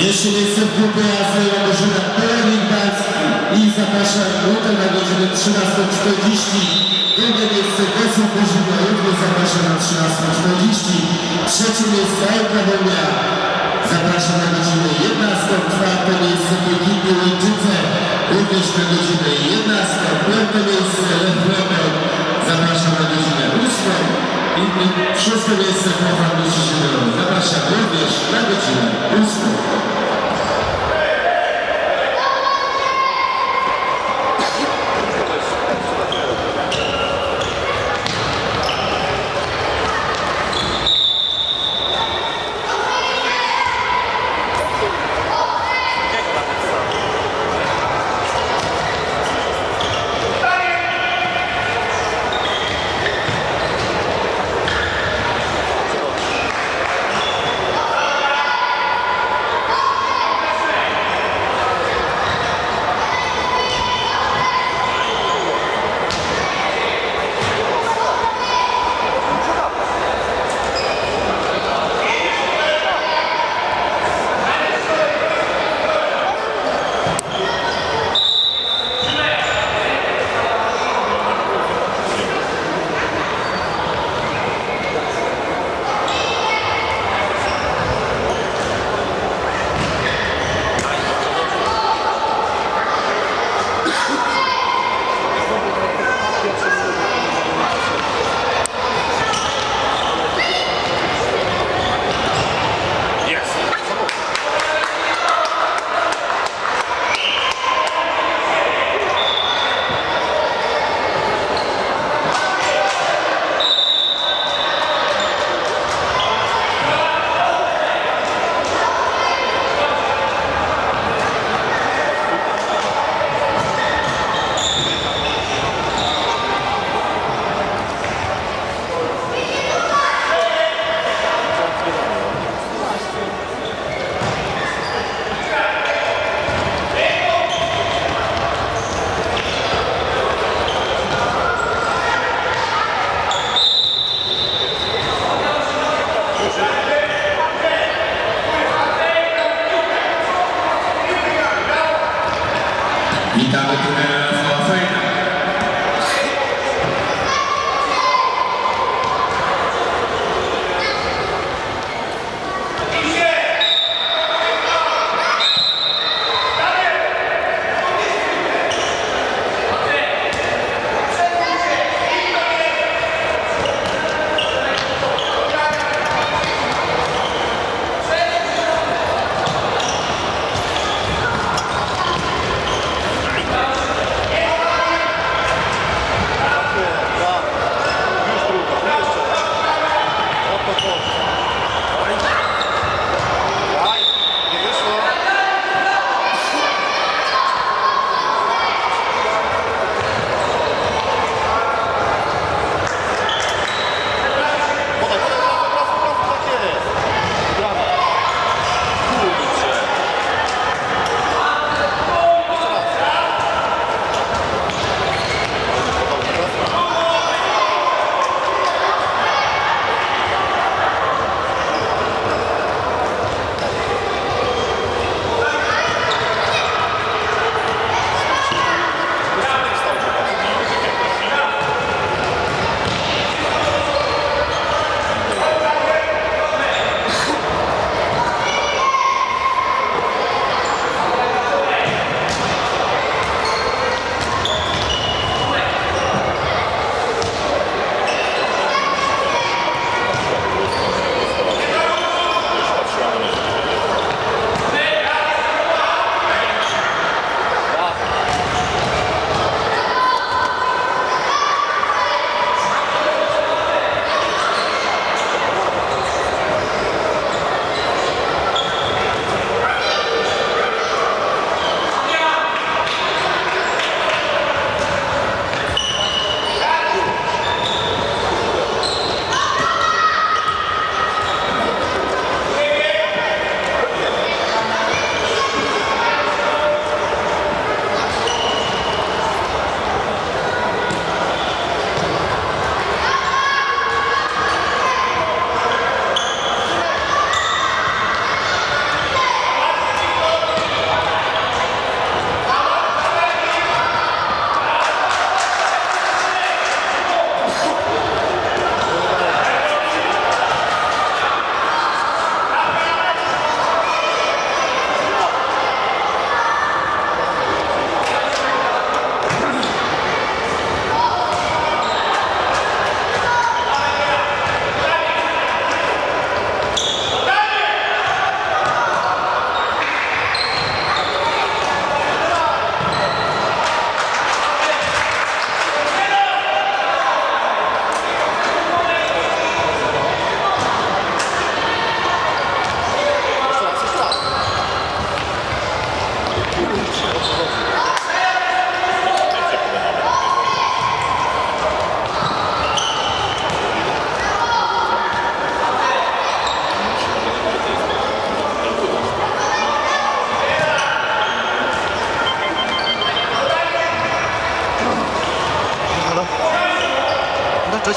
Pierwsze miejsce w grupie A zajęła drużyna Pelewnik Gdańsk i zaprasza minutę na godzinę 13:40. Drugie miejsce Gosów Bożydła również zaprasza na 13:40. Trzecie miejsce Elka Wołnia zaprasza na godzinę 11. Czwarte miejsce Piekiny Łyńczyce również na godzinę 11. Piąte miejsce Lew London zaprasza na godzinę 8. I szóste miejsce Powar Myśliciel zaprasza również na godzinę 8. Witamy trenera Rafała Fejna.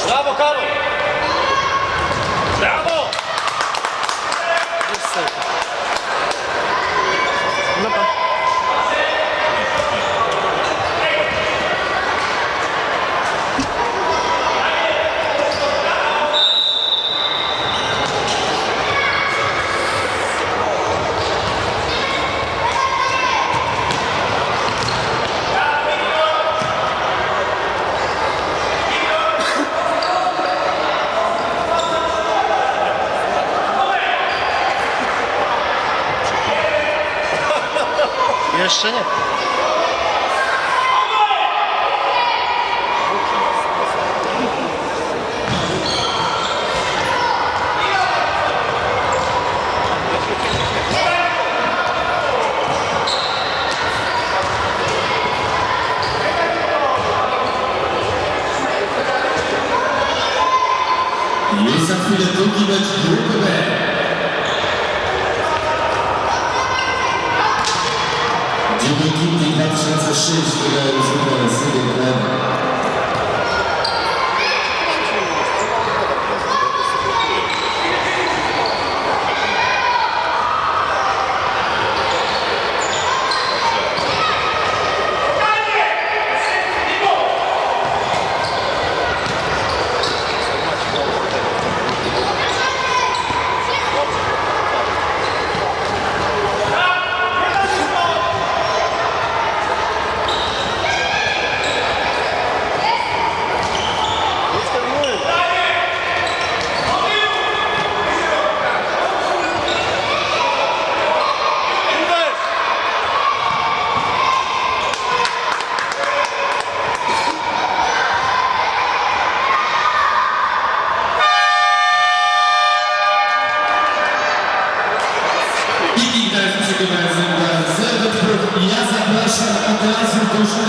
Brawo, Karol! Brawo! Jeszcze nie. Jest za chwilę drugi mecz grupy B. Dziennikiem 2006 wygrają zwykle Syrię Krem. I teraz przygotowany za 0. Ja zapraszam od razu do